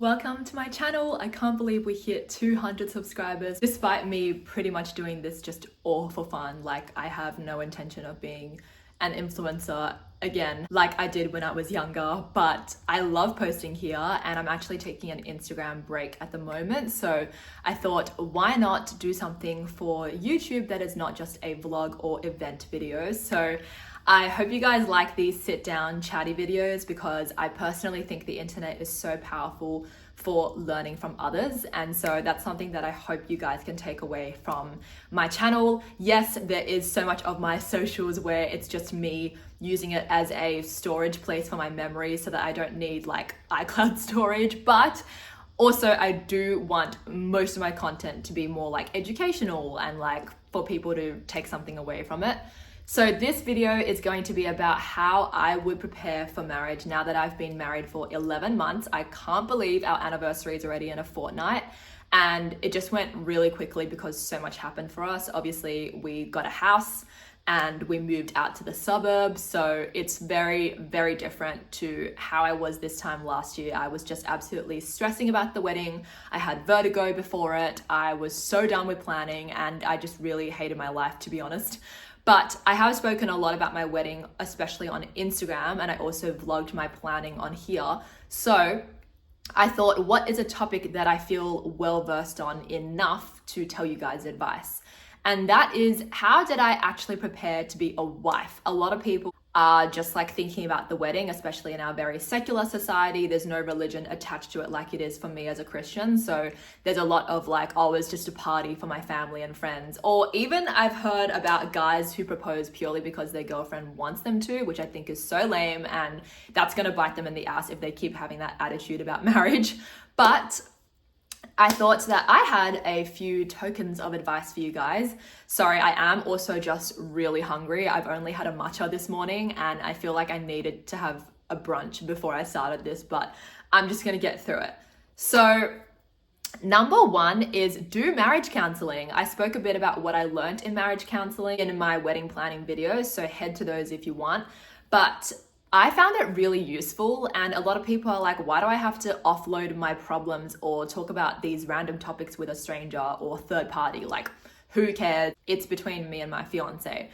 Welcome to my channel. I can't believe we hit 200 subscribers despite me pretty much doing this just all for fun. Like, I have no intention of being an influencer again like I did when I was younger, but I love posting here and I'm actually taking an Instagram break at the moment. So I thought, why not do something for YouTube that is not just a vlog or event videos? So I hope you guys like these sit down chatty videos because I personally think the internet is so powerful for learning from others, and so that's something that I hope you guys can take away from my channel. Yes, there is so much of my socials where it's just me using it as a storage place for my memories so that I don't need like iCloud storage, but also I do want most of my content to be more like educational and like for people to take something away from it. So this video is going to be about how I would prepare for marriage now that I've been married for 11 months. I can't believe our anniversary is already in a fortnight, and it just went really quickly because so much happened for us. Obviously, we got a house and we moved out to the suburbs, so it's very, very different to how I was this time last year. I was just absolutely stressing about the wedding. I had vertigo before it. I was so done with planning and I just really hated my life, to be honest. But I have spoken a lot about my wedding, especially on Instagram, and I also vlogged my planning on here. So I thought, what is a topic that I feel well versed on enough to tell you guys advice? And that is, how did I actually prepare to be a wife? A lot of people are just like thinking about the wedding, especially in our very secular society. There's no religion attached to it like it is for me as a Christian. So there's a lot of like, oh, it's just a party for my family and friends. Or even I've heard about guys who propose purely because their girlfriend wants them to, which I think is so lame. And that's going to bite them in the ass if they keep having that attitude about marriage. But I thought that I had a few tokens of advice for you guys. Sorry, I am also just really hungry. I've only had a matcha this morning and I feel like I needed to have a brunch before I started this, but I'm just gonna get through it. So number one is do marriage counseling. I spoke a bit about what I learned in marriage counseling in my wedding planning videos, so head to those if you want. But I found it really useful, and a lot of people are like, why do I have to offload my problems or talk about these random topics with a stranger or third party? Like, who cares? It's between me and my fiance.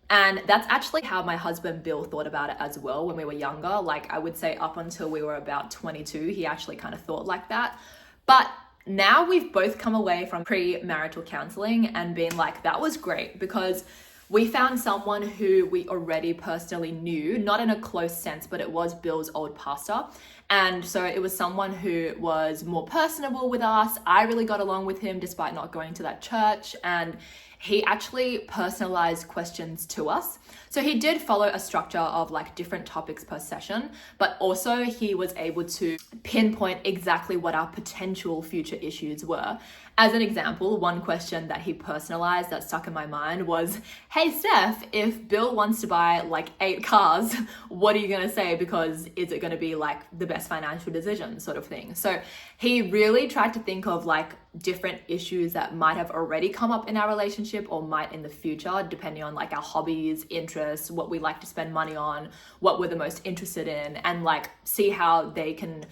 And that's actually how my husband Bill thought about it as well when we were younger. Like, I would say up until we were about 22, he actually kind of thought like that. But now we've both come away from pre-marital counseling and been like, that was great, because we found someone who we already personally knew, not in a close sense, but it was Bill's old pastor. And so it was someone who was more personable with us. I really got along with him despite not going to that church. And he actually personalized questions to us. So he did follow a structure of like different topics per session, but also he was able to pinpoint exactly what our potential future issues were. As an example, one question that he personalized that stuck in my mind was, hey Steph, if Bill wants to buy like 8 cars, what are you gonna say? Because is it gonna be like the best financial decision sort of thing? So he really tried to think of like different issues that might have already come up in our relationship or might in the future, depending on like our hobbies, interests, what we like to spend money on, what we're the most interested in, and like see how they can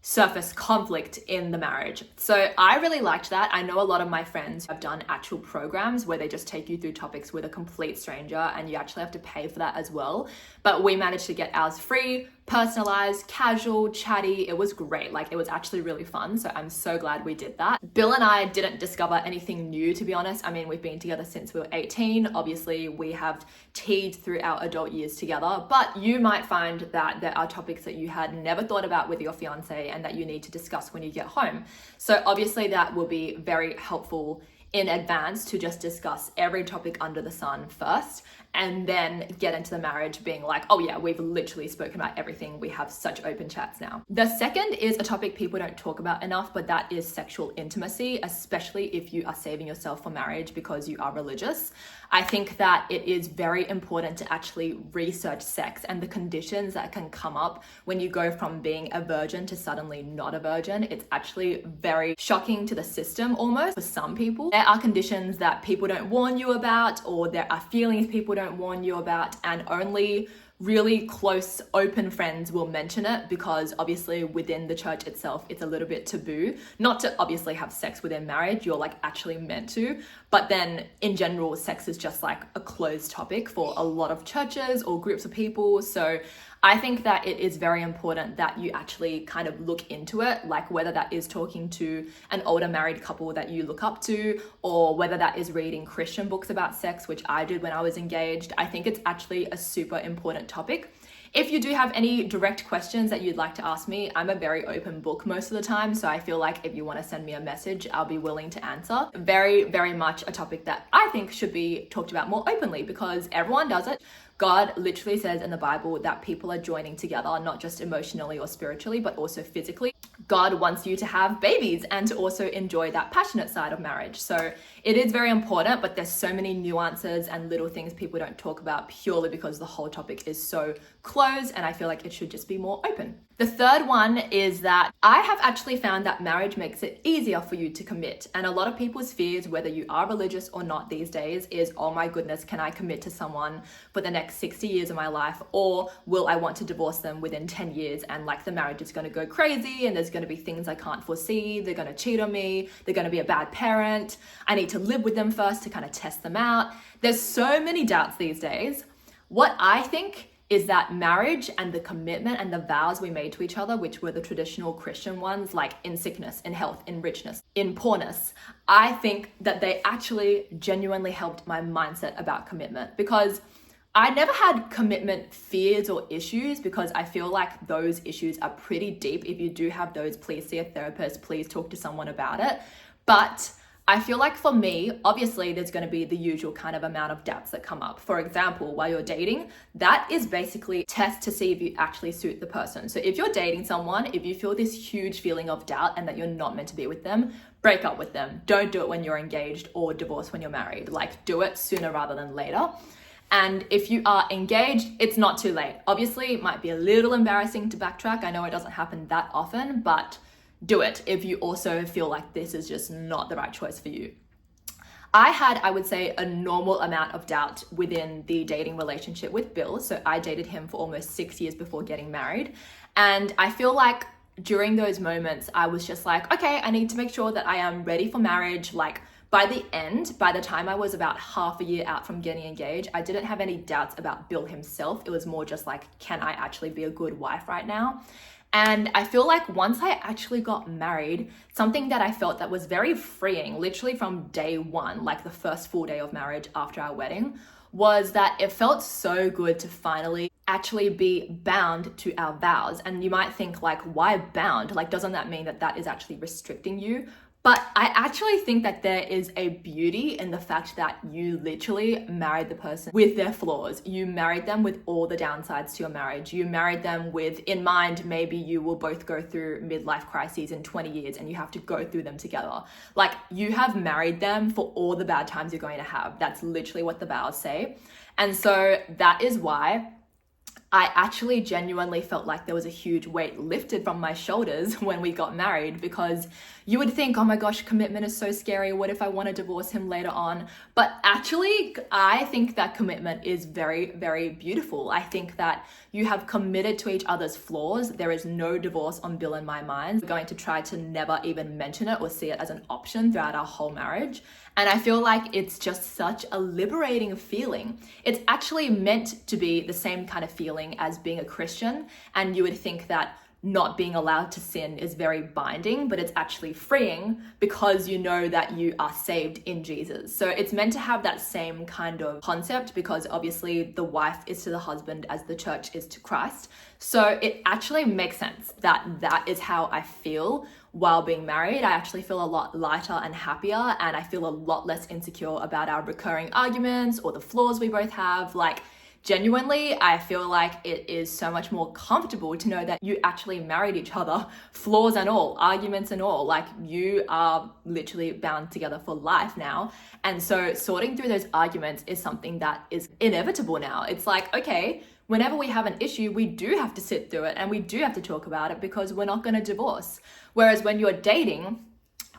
surface conflict in the marriage. So I really liked that. I know a lot of my friends have done actual programs where they just take you through topics with a complete stranger and you actually have to pay for that as well. But we managed to get ours free, personalized, casual, chatty. It was great. Like, it was actually really fun. So I'm so glad we did that. Bill and I didn't discover anything new, to be honest. I mean, we've been together since we were 18. Obviously, we have teed through our adult years together, but you might find that there are topics that you had never thought about with your fiance and that you need to discuss when you get home. So obviously that will be very helpful in advance to just discuss every topic under the sun first, and then get into the marriage being like, oh yeah, we've literally spoken about everything. We have such open chats now. The second is a topic people don't talk about enough, but that is sexual intimacy, especially if you are saving yourself for marriage because you are religious. I think that it is very important to actually research sex and the conditions that can come up when you go from being a virgin to suddenly not a virgin. It's actually very shocking to the system almost for some people. There are conditions that people don't warn you about, or there are feelings people don't warn you about, and only really close, open friends will mention it because obviously within the church itself, it's a little bit taboo. Not to obviously have sex within marriage, you're like actually meant to. But then in general, sex is just like a closed topic for a lot of churches or groups of people. So I think that it is very important that you actually kind of look into it, like whether that is talking to an older married couple that you look up to, or whether that is reading Christian books about sex, which I did when I was engaged. I think it's actually a super important topic. If you do have any direct questions that you'd like to ask me, I'm a very open book most of the time. So I feel like if you want to send me a message, I'll be willing to answer. Very, very much a topic that I think should be talked about more openly because everyone does it. God literally says in the Bible that people are joining together, not just emotionally or spiritually, but also physically. God wants you to have babies and to also enjoy that passionate side of marriage. So it is very important, but there's so many nuances and little things people don't talk about purely because the whole topic is so closed, and I feel like it should just be more open. The third one is that I have actually found that marriage makes it easier for you to commit. And a lot of people's fears, whether you are religious or not these days, is, oh my goodness, can I commit to someone for the next 60 years of my life? Or will I want to divorce them within 10 years and like the marriage is going to go crazy and there's going to be things I can't foresee. They're going to cheat on me. They're going to be a bad parent. I need to live with them first to kind of test them out. There's so many doubts these days. What I think is that marriage and the commitment and the vows we made to each other, which were the traditional Christian ones, like in sickness, in health, in richness, in poorness, I think that they actually genuinely helped my mindset about commitment, because I never had commitment fears or issues, because I feel like those issues are pretty deep. If you do have those, please see a therapist, please talk to someone about it. But I feel like for me, obviously there's going to be the usual kind of amount of doubts that come up. For example, while you're dating, that is basically a test to see if you actually suit the person. So if you're dating someone, if you feel this huge feeling of doubt and that you're not meant to be with them, break up with them. Don't do it when you're engaged or divorced when you're married. Like, do it sooner rather than later. And if you are engaged, it's not too late. Obviously, it might be a little embarrassing to backtrack. I know it doesn't happen that often, but do it if you also feel like this is just not the right choice for you. I had, I would say, a normal amount of doubt within the dating relationship with Bill. So I dated him for almost 6 years before getting married. And I feel like during those moments, I was just like, okay, I need to make sure that I am ready for marriage. Like by the time I was about half a year out from getting engaged, I didn't have any doubts about Bill himself. It was more just like, can I actually be a good wife right now? And I feel like once I actually got married, something that I felt that was very freeing, literally from day one, like the first full day of marriage after our wedding, was that it felt so good to finally actually be bound to our vows. And you might think like, why bound? Like, doesn't that mean that that is actually restricting you? But I actually think that there is a beauty in the fact that you literally married the person with their flaws. You married them with all the downsides to your marriage. You married them with in mind, maybe you will both go through midlife crises in 20 years and you have to go through them together. Like, you have married them for all the bad times you're going to have. That's literally what the vows say. And so that is why I actually genuinely felt like there was a huge weight lifted from my shoulders when we got married, because you would think, oh my gosh, commitment is so scary. What if I want to divorce him later on? But actually, I think that commitment is very, very beautiful. I think that you have committed to each other's flaws. There is no divorce on Bill in my mind. We're going to try to never even mention it or see it as an option throughout our whole marriage. And I feel like it's just such a liberating feeling. It's actually meant to be the same kind of feeling as being a Christian. And you would think that not being allowed to sin is very binding, but it's actually freeing because you know that you are saved in Jesus. So it's meant to have that same kind of concept, because obviously the wife is to the husband as the church is to Christ. So it actually makes sense that that is how I feel while being married. I actually feel a lot lighter and happier, and I feel a lot less insecure about our recurring arguments or the flaws we both have. Like, genuinely, I feel like it is so much more comfortable to know that you actually married each other, flaws and all, arguments and all. Like, you are literally bound together for life now. And so sorting through those arguments is something that is inevitable now. It's like, okay, whenever we have an issue, we do have to sit through it and we do have to talk about it, because we're not going to divorce. Whereas when you're dating,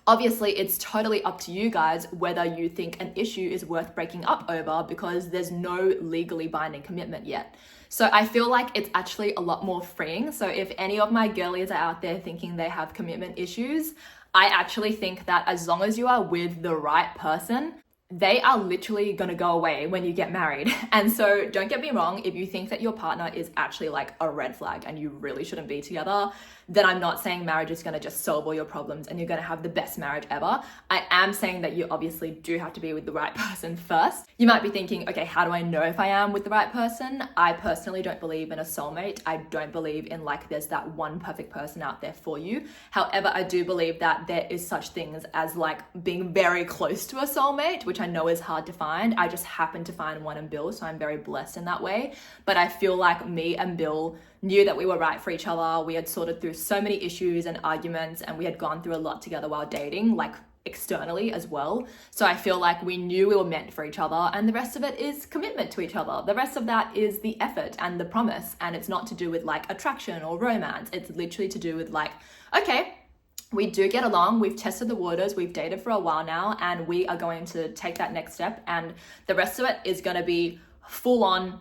obviously, it's totally up to you guys whether you think an issue is worth breaking up over, because there's no legally binding commitment yet. So I feel like it's actually a lot more freeing. So if any of my girlies are out there thinking they have commitment issues, I actually think that as long as you are with the right person, they are literally gonna go away when you get married. And so don't get me wrong, if you think that your partner is actually like a red flag and you really shouldn't be together, then I'm not saying marriage is gonna just solve all your problems and you're gonna have the best marriage ever. I am saying that you obviously do have to be with the right person first. You might be thinking, okay, how do I know if I am with the right person? I personally don't believe in a soulmate. I don't believe in like there's that one perfect person out there for you. However, I do believe that there is such things as like being very close to a soulmate, which I know is hard to find. I just happened to find one in Bill, so I'm very blessed in that way. But I feel like me and Bill knew that we were right for each other. We had sorted through so many issues and arguments, and we had gone through a lot together while dating, like externally as well. So I feel like we knew we were meant for each other, and the rest of it is commitment to each other. The rest of that is the effort and the promise, and it's not to do with like attraction or romance. It's literally to do with like, okay, we do get along, we've tested the waters, we've dated for a while now, and we are going to take that next step, and the rest of it is going to be full on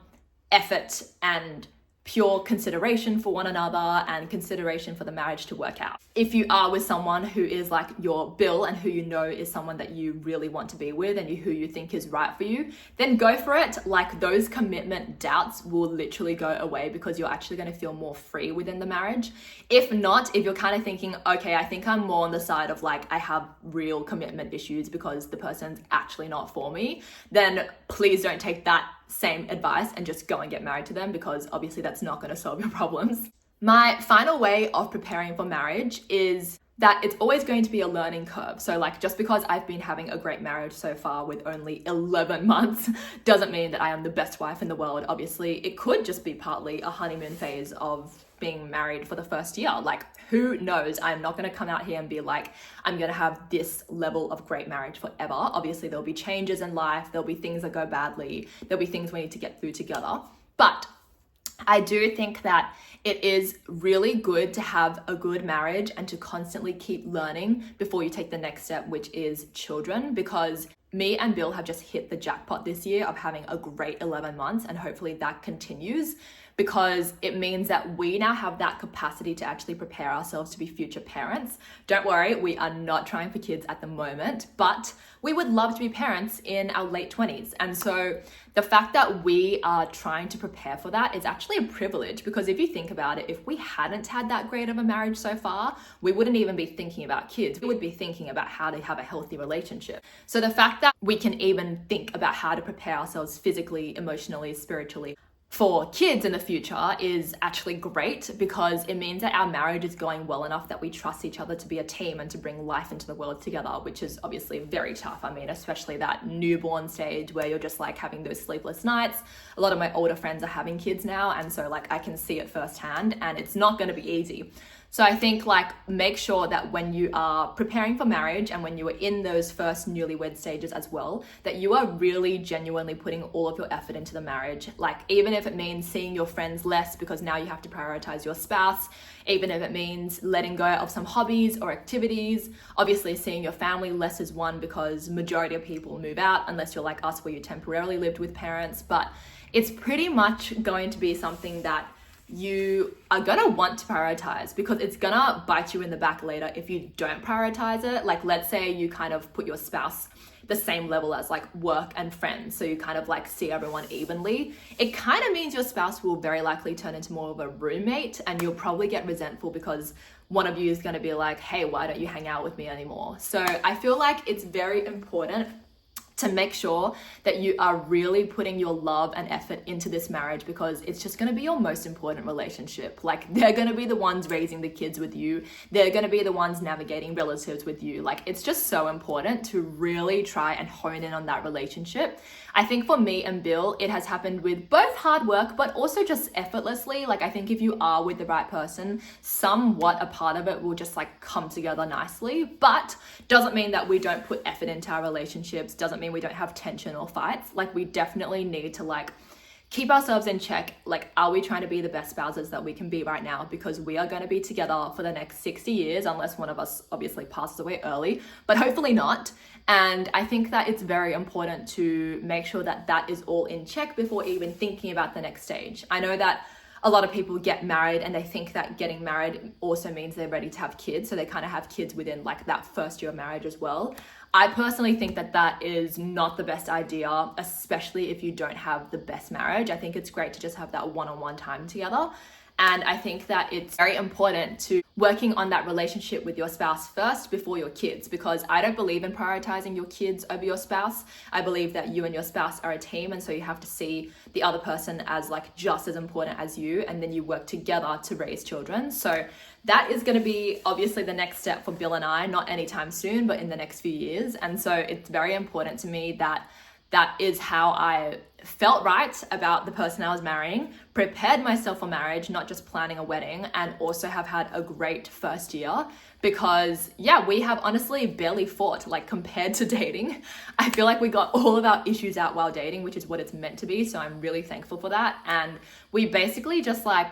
effort and pure consideration for one another and consideration for the marriage to work out. If you are with someone who is like your Bill and who you know is someone that you really want to be with and who you think is right for you, then go for it. Like those commitment doubts will literally go away because you're actually going to feel more free within the marriage. If not, if you're kind of thinking, okay, I think I'm more on the side of like I have real commitment issues because the person's actually not for me, then please don't take that same advice and just go and get married to them, because obviously that's not going to solve your problems. My final way of preparing for marriage is that it's always going to be a learning curve. So like just because I've been having a great marriage so far with only 11 months doesn't mean that I am the best wife in the world. Obviously, it could just be partly a honeymoon phase of being married for the first year. Like who knows? I'm not going to come out here and be like, I'm going to have this level of great marriage forever. Obviously, there'll be changes in life. There'll be things that go badly. There'll be things we need to get through together. But I do think that it is really good to have a good marriage and to constantly keep learning before you take the next step, which is children, because me and Bill have just hit the jackpot this year of having a great 11 months, and hopefully that continues, because it means that we now have that capacity to actually prepare ourselves to be future parents. Don't worry, we are not trying for kids at the moment, but we would love to be parents in our late 20s. And so the fact that we are trying to prepare for that is actually a privilege, because if you think about it, if we hadn't had that great of a marriage so far, we wouldn't even be thinking about kids. We would be thinking about how to have a healthy relationship. So the fact that we can even think about how to prepare ourselves physically, emotionally, spiritually for kids in the future is actually great, because it means that our marriage is going well enough that we trust each other to be a team and to bring life into the world together, which is obviously very tough. I mean, especially that newborn stage where you're just like having those sleepless nights. A lot of my older friends are having kids now, and so like I can see it firsthand, and it's not going to be easy. So I think like make sure that when you are preparing for marriage and when you are in those first newlywed stages as well, that you are really genuinely putting all of your effort into the marriage. Like even if it means seeing your friends less because now you have to prioritize your spouse, even if it means letting go of some hobbies or activities. Obviously seeing your family less is one, because majority of people move out unless you're like us where you temporarily lived with parents, but it's pretty much going to be something that you are gonna want to prioritize, because it's gonna bite you in the back later if you don't prioritize it. Like let's say you kind of put your spouse the same level as like work and friends, so you kind of like see everyone evenly. It kind of means your spouse will very likely turn into more of a roommate, and you'll probably get resentful because one of you is going to be like, hey, why don't you hang out with me anymore? So I feel like it's very important to make sure that you are really putting your love and effort into this marriage, because it's just going to be your most important relationship. Like they're going to be the ones raising the kids with you. They're going to be the ones navigating relatives with you. Like it's just so important to really try and hone in on that relationship. I think for me and Bill, it has happened with both hard work, but also just effortlessly. Like I think if you are with the right person, somewhat a part of it will just like come together nicely, but doesn't mean that we don't put effort into our relationships. Doesn't mean we don't have tension or fights. Like we definitely need to like keep ourselves in check. Like, are we trying to be the best spouses that we can be right now? Because we are going to be together for the next 60 years, unless one of us obviously passes away early, but hopefully not. And I think that it's very important to make sure that that is all in check before even thinking about the next stage. I know that a lot of people get married and they think that getting married also means they're ready to have kids. So they kind of have kids within like that first year of marriage as well. I personally think that that is not the best idea, especially if you don't have the best marriage. I think it's great to just have that one-on-one time together. And I think that it's very important to working on that relationship with your spouse first before your kids, because I don't believe in prioritizing your kids over your spouse. I believe that you and your spouse are a team, and so you have to see the other person as like just as important as you, and then you work together to raise children. So that is going to be obviously the next step for Bill and I, not anytime soon, but in the next few years. And so it's very important to me that that is how I felt right about the person I was marrying, prepared myself for marriage, not just planning a wedding, and also have had a great first year because, yeah, we have honestly barely fought, like compared to dating. I feel like we got all of our issues out while dating, which is what it's meant to be. So I'm really thankful for that. And we basically just like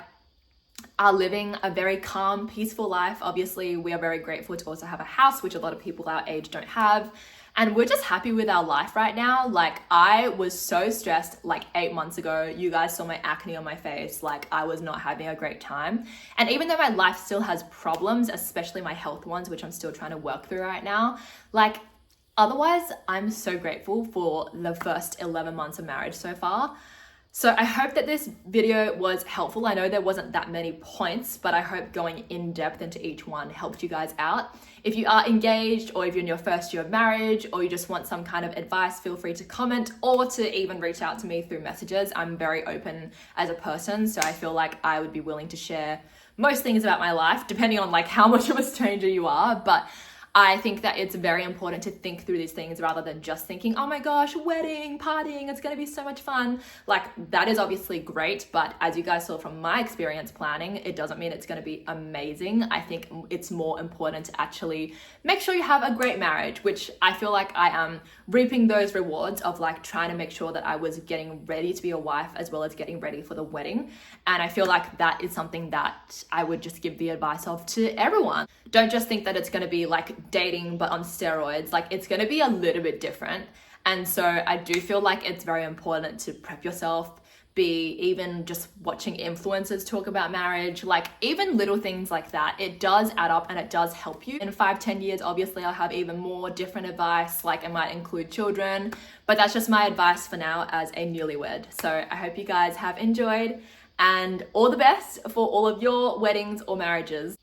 are living a very calm, peaceful life. Obviously, we are very grateful to also have a house, which a lot of people our age don't have. And we're just happy with our life right now. Like, I was so stressed like 8 months ago. You guys saw my acne on my face. Like, I was not having a great time. And even though my life still has problems, especially my health ones, which I'm still trying to work through right now, like, otherwise, I'm so grateful for the first 11 months of marriage so far. So I hope that this video was helpful. I know there wasn't that many points, but I hope going in depth into each one helped you guys out. If you are engaged, or if you're in your first year of marriage, or you just want some kind of advice, feel free to comment or to even reach out to me through messages. I'm very open as a person, so I feel like I would be willing to share most things about my life, depending on like how much of a stranger you are. But I think that it's very important to think through these things rather than just thinking, oh my gosh, wedding, partying, it's gonna be so much fun. Like, that is obviously great, but as you guys saw from my experience planning, it doesn't mean it's gonna be amazing. I think it's more important to actually make sure you have a great marriage, which I feel like I am reaping those rewards of like trying to make sure that I was getting ready to be a wife as well as getting ready for the wedding. And I feel like that is something that I would just give the advice of to everyone. Don't just think that it's gonna be like dating but on steroids. Like, it's going to be a little bit different. And so I do feel like it's very important to prep yourself, be even just watching influencers talk about marriage, like even little things like that. It does add up and it does help you. In 5-10 years, obviously I'll have even more different advice, like it might include children, but that's just my advice for now as a newlywed. So I hope you guys have enjoyed, and all the best for all of your weddings or marriages.